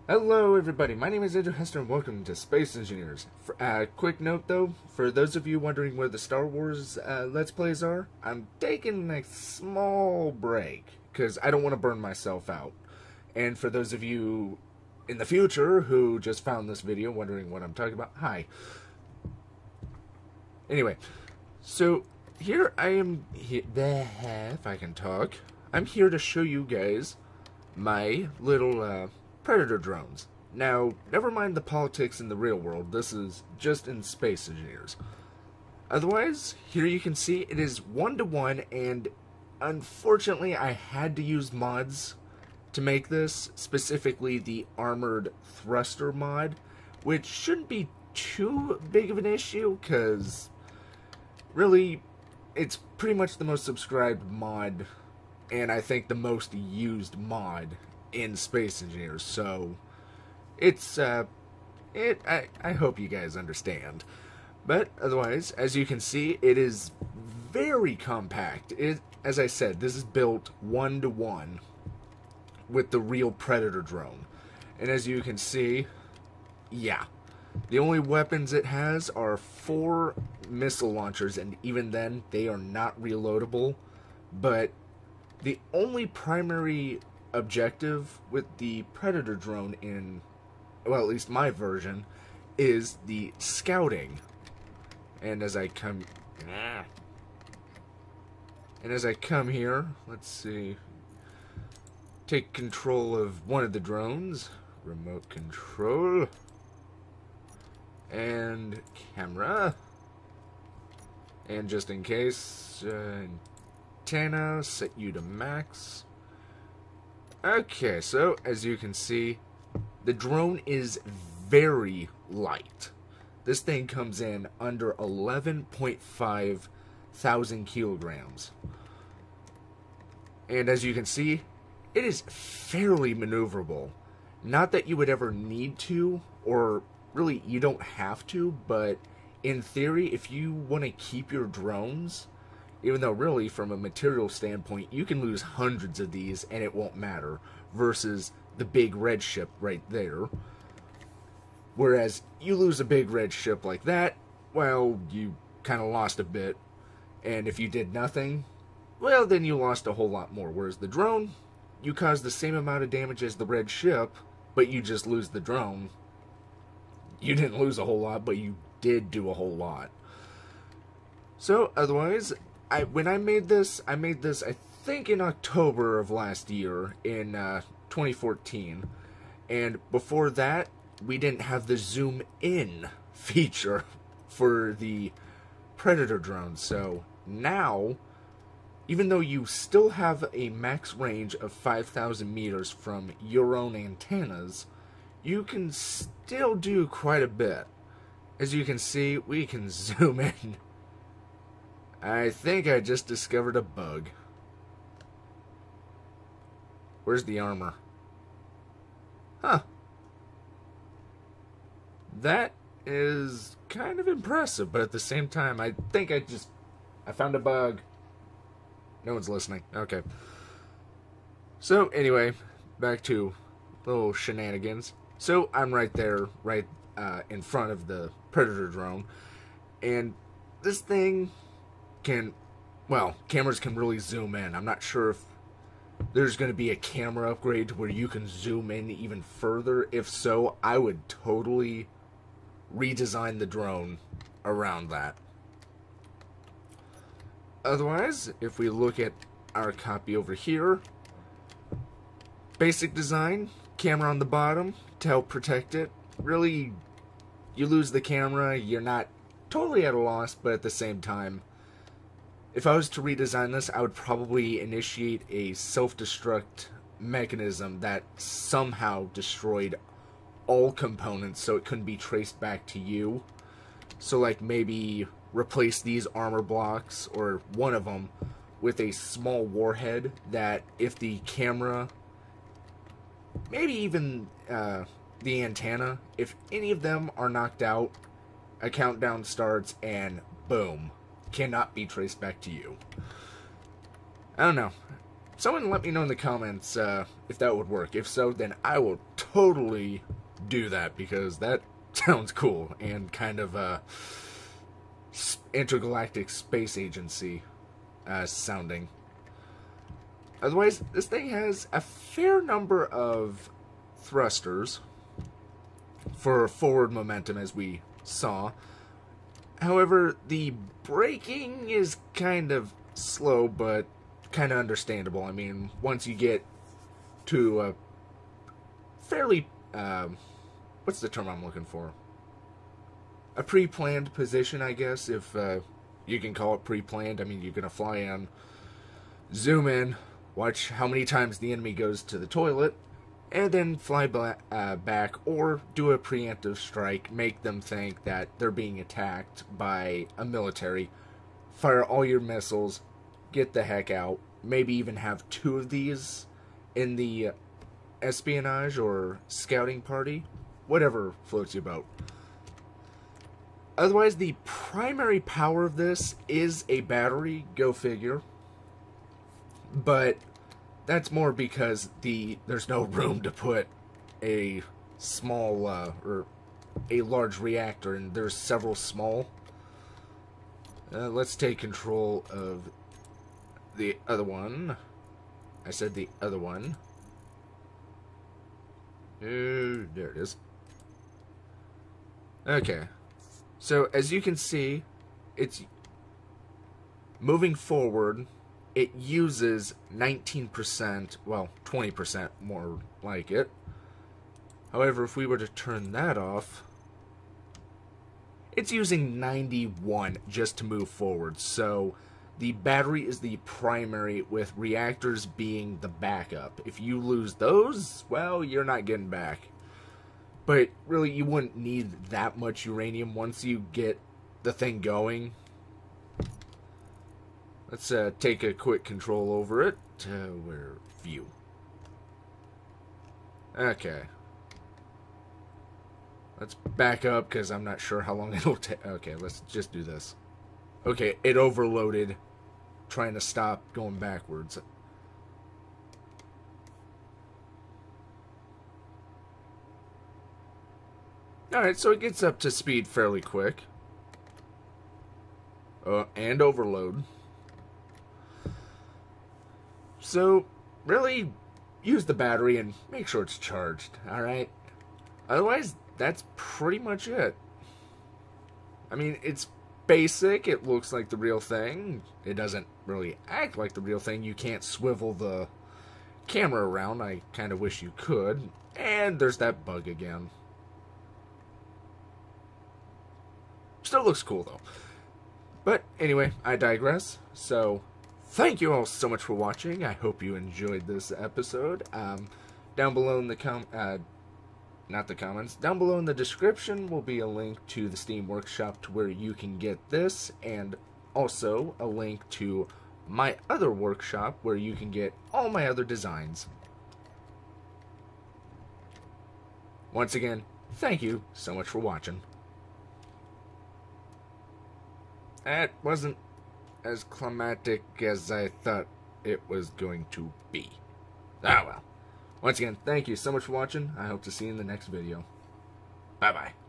Hello everybody, my name is Andrew Hester and welcome to Space Engineers. Quick note though, for those of you wondering where the Star Wars Let's Plays are, I'm taking a small break, because I don't want to burn myself out. And for those of you in the future who just found this video wondering what I'm talking about, hi. Anyway, so here I am, if I can talk, I'm here to show you guys my little Predator drones. Now, never mind the politics in the real world, this is just in Space Engineers. Otherwise, here you can see it is 1-to-1, and unfortunately I had to use mods to make this, specifically the Armored Thruster mod, which shouldn't be too big of an issue, because really, it's pretty much the most subscribed mod, and I think the most used mod in Space Engineers, so it's I hope you guys understand. But otherwise, as you can see, it is very compact. As I said, this is built 1-to-1 with the real Predator drone, and as you can see, yeah, the only weapons it has are 4 missile launchers, and even then they are not reloadable. But the only primary objective with the Predator drone in, well, at least my version, is the scouting. And as I come here, let's see, take control of one of the drones, remote control, and camera, and just in case, antenna, set you to max. Okay, so as you can see, the drone is very light. This thing comes in under 11.5 thousand kilograms. And as you can see, it is fairly maneuverable. Not that you would ever need to, or really you don't have to, but in theory, if you want to keep your drones, even though really from a material standpoint you can lose hundreds of these and it won't matter, versus the big red ship right there. Whereas you lose a big red ship like that, well, you kind of lost a bit, and if you did nothing, well, then you lost a whole lot more. Whereas the drone, you cause the same amount of damage as the red ship, but you just lose the drone. You didn't lose a whole lot, but you did do a whole lot. So otherwise, when I made this I think in October of last year, in 2014, and before that we didn't have the zoom in feature for the Predator drone. So now, even though you still have a max range of 5,000 meters from your own antennas, you can still do quite a bit. As you can see, we can zoom in. I think I just discovered a bug. Where's the armor? Huh. That is kind of impressive, but at the same time, I think I found a bug. No one's listening. Okay. So, anyway, back to little shenanigans. So, I'm right there, right in front of the Predator drone, and this thing can, well, cameras can really zoom in. I'm not sure if there's going to be a camera upgrade to where you can zoom in even further. If so, I would totally redesign the drone around that. Otherwise, if we look at our copy over here, basic design, camera on the bottom to help protect it. Really, you lose the camera, you're not totally at a loss, but at the same time, if I was to redesign this, I would probably initiate a self-destruct mechanism that somehow destroyed all components so it couldn't be traced back to you. So like maybe replace these armor blocks, or one of them, with a small warhead that if the camera, maybe even the antenna, if any of them are knocked out, a countdown starts and boom, cannot be traced back to you. I don't know. someone let me know in the comments if that would work. If so, then I will totally do that, because that sounds cool and kind of intergalactic space agency sounding. Otherwise, this thing has a fair number of thrusters for forward momentum, as we saw. However, the braking is kind of slow, but kind of understandable. I mean, once you get to a fairly, what's the term I'm looking for? A pre-planned position, I guess, if you can call it pre-planned. I mean, you're going to fly in, zoom in, watch how many times the enemy goes to the toilet, and then fly back, or do a preemptive strike, make them think that they're being attacked by a military, fire all your missiles, get the heck out, maybe even have 2 of these in the espionage or scouting party, whatever floats your boat. Otherwise, the primary power of this is a battery, go figure, but that's more because there's no room to put a small or a large reactor, and there's several small. Let's take control of the other one. I said the other one. There it is. Okay. So, as you can see, it's moving forward. It uses 19%, well, 20% more like it. However, if we were to turn that off, it's using 91 just to move forward. So, the battery is the primary, with reactors being the backup. If you lose those, well, you're not getting back. But really, you wouldn't need that much uranium once you get the thing going. Let's take a quick control over it. Where view. Okay. Let's back up, because I'm not sure how long it'll take. Okay, let's just do this. Okay, it overloaded, trying to stop going backwards. Alright, so it gets up to speed fairly quick. And overload. So, really, use the battery and make sure it's charged, alright? Otherwise, that's pretty much it. I mean, it's basic, it looks like the real thing. It doesn't really act like the real thing. You can't swivel the camera around. I kind of wish you could. And there's that bug again. Still looks cool, though. But anyway, I digress. So, thank you all so much for watching. I hope you enjoyed this episode. Down below in the down below in the description will be a link to the Steam Workshop, to where you can get this, and also a link to my other workshop where you can get all my other designs. Once again, thank you so much for watching. That wasn't as climactic as I thought it was going to be. Ah well. Once again, thank you so much for watching. I hope to see you in the next video. Bye-bye.